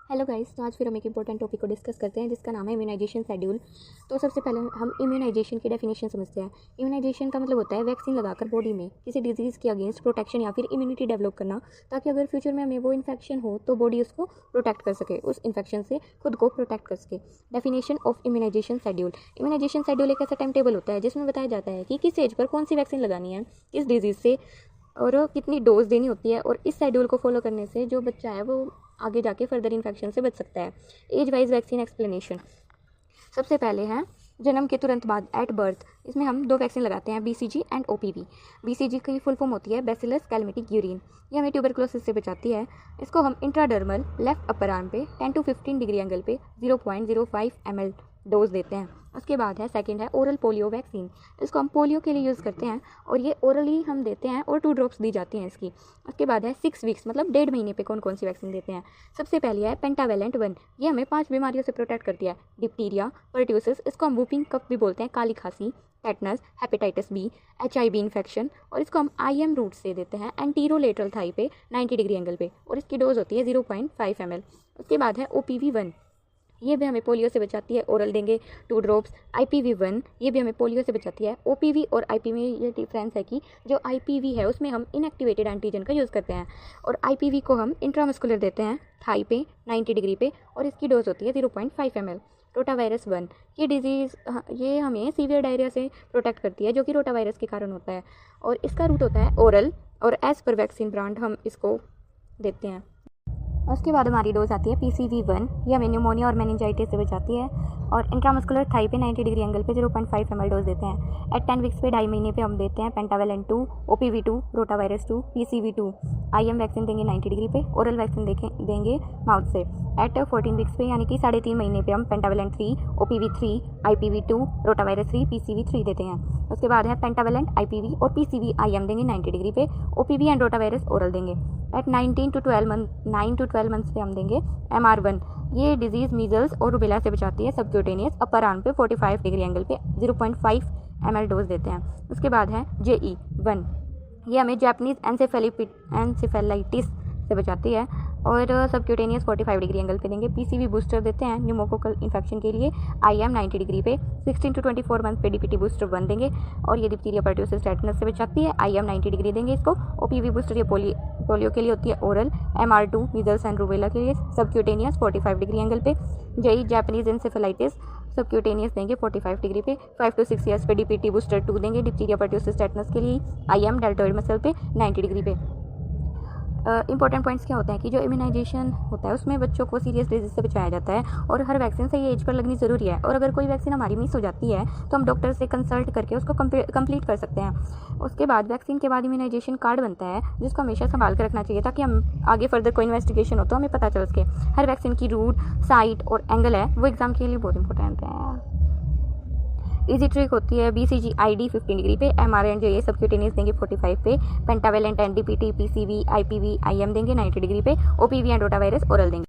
Hello guys, तो आज फिर हम एक इंपॉर्टेंट टॉपिक को डिस्कस करते हैं जिसका नाम है इम्यूनाइजेशन शेड्यूल। तो सबसे पहले हम इम्यूनाइजेशन की डेफिनेशन समझते हैं। इम्यूनाइजेशन का मतलब होता है वैक्सीन लगाकर बॉडी में किसी डिजीज़ के अगेंस्ट प्रोटेक्शन या फिर इम्यूनिटी डेवलप करना, ताकि अगर फ्यूचर में हमें वो इन्फेक्शन हो तो बॉडी उसको प्रोटेक्ट कर सके, उस इन्फेक्शन से खुद को प्रोटेक्ट कर सके। Definition of immunization schedule. Immunization schedule एक ऐसा टाइम टेबल होता है जिसमें बताया जाता है कि किस एज पर कौन सी वैक्सीन लगानी है, किस डिजीज़ से, और कितनी डोज देनी होती है। और इस शेड्यूल को फॉलो करने से जो बच्चा है वो आगे जाके फर्दर इन्फेक्शन से बच सकता है। Age wise vaccine explanation. सबसे पहले है जन्म के तुरंत बाद, एट बर्थ। इसमें हम 2 वैक्सीन लगाते हैं, BCG एंड OPV। BCG की फुल फॉर्म होती है बैसिलस कैलमेटिक यूरिन। ये हमें ट्यूबरकुलोसिस से बचाती है। इसको हम इंट्राडर्मल लेफ्ट अपर आर्म पे 10 to 15 डिग्री एंगल पे 0.05 ml डोज देते हैं। उसके बाद है सेकंड है ओरल पोलियो वैक्सीन। इसको हम पोलियो के लिए यूज़ करते हैं और ये ओरली हम देते हैं और 2 ड्रॉप्स दी जाती हैं इसकी। उसके बाद है 6 वीक्स मतलब 1.5 महीने पे कौन कौन सी वैक्सीन देते हैं। सबसे पहली है पेंटावेलेंट 1। ये हमें 5 बीमारियों से प्रोटेक्ट करती है। डिप्टीरिया, पर्ट्यूसिस, इसको हम वूपिंग कफ भी बोलते हैं, काली खांसी, tetanus, hepatitis B, HIV infection. और इसको हम IM रूट से देते हैं एंटीरोलेटरल थाई पे 90 डिग्री एंगल पे, और इसकी डोज होती है 0.5 ml। उसके बाद है OPV 1। ये भी हमें पोलियो से बचाती है, ओरल देंगे 2 ड्रॉप्स। IPV 1 ये भी हमें पोलियो से बचाती है। OPV और IPV में ये डिफरेंस है कि जो IPV है उसमें हम इनएक्टिवेटेड एंटीजन का यूज़ करते हैं, और IPV को हम इंट्रामस्कुलर देते हैं थाई पे 90 डिग्री पे, और इसकी डोज होती है 0.5 ml। रोटावायरस 1 ये डिजीज़ ये हमें सीवियर डायरिया से प्रोटेक्ट करती है, जो कि रोटावायरस के कारण होता है, और इसका रूट होता है ओरल, और एज पर वैक्सीन ब्रांड हम इसको देते हैं। उसके बाद हमारी डोज आती है PCV 1। ये हमें न्यूमोनिया और मेनिंजाइटिस से बचाती है, और इंट्रामस्कुलर थाई पे 90 डिग्री एंगल पे 0.5 ml डोज देते हैं। एट 10 वीक्स पे 2.5 महीने पे हम देते हैं pentavalent 2, OPV 2, rotavirus 2, PCV 2। IM vaccine देंगे 90 डिग्री पे, ओरल वैक्सीन देंगे माउथ से। एट 14 वीक्स पे यानी कि 3.5 महीने पे हम pentavalent 3, OPV 3, IPV 2, rotavirus 3, PCV 3 देते हैं। उसके बाद है पेंटावेलेंट, IPV और PCV IM देंगे 90 डिग्री पे, OPV एंड रोटावायरस ओरल देंगे। एट 9 to 12 मंथ्स पे हम देंगे MR1। ये डिजीज़ मीजल्स और रुबेला से बचाती है, सबक्यूटेनियस अपर आर्म पे 45 डिग्री एंगल पे 0.5 ml डोज देते हैं। उसके बाद है JE1। ये हमें जापानीज एंसेफेलाइटिस से बचाती है, और सबक्यूटेनियस 45 डिग्री एंगल पे देंगे। PCV बूस्टर देते हैं न्यूमोकोकल इन्फेक्शन के लिए, IM 90 डिग्री पे 16 to 24 मंथ पे DPT बूस्टर 1 देंगे, और ये डिप्टीरिया, पर्ट्यूसिस, टेटनस से बचाती है। IM 90 डिग्री देंगे इसको। OPV बूस्टर ये पोलियो के लिए होती है, oral. MR2 measles and rubella के लिए, सबक्यूटेनियस 45 डिग्री एंगल पे। JE जापानीज एंसेफेलाइटिस सबक्यूटेनियस देंगे 45 डिग्री पे। 5 to 6 ईयर्स पे DPT बूस्टर 2 देंगे डिप्टीरिया, पर्ट्यूसिस, टेटनस के लिए। IM डेल्टोइड मसल पे 90 डिग्री पे। इंपॉर्टेंट पॉइंट्स क्या होता है कि जो इम्यूनाइजेशन होता है उसमें बच्चों को सीरियस डिजीज से बचाया जाता है, और हर वैक्सीन सही एज पर लगनी ज़रूरी है। और अगर कोई वैक्सीन हमारी मिस हो जाती है तो हम डॉक्टर से कंसल्ट करके उसको कंप्लीट कर सकते हैं। उसके बाद वैक्सीन के बाद इम्यूनाइजेशन कार्ड बनता है, जिसको हमेशा संभाल कर रखना चाहिए, ताकि हम आगे फर्दर कोई इन्वेस्टिगेशन हो तो हमें पता चल सके। हर वैक्सीन की रूट, साइट और एंगल है वो एग्जाम के लिए बहुत इंपॉर्टेंट है। इजी ट्रिक होती है BCG ID 15 डिग्री पे, MR एंड JE सबक्यूटेनियस देंगे 45 पे, pentavalent and DPT, PCV, IPV, IM देंगे 90 डिग्री पे, OPV एंड रोटावायरस ओरल देंगे।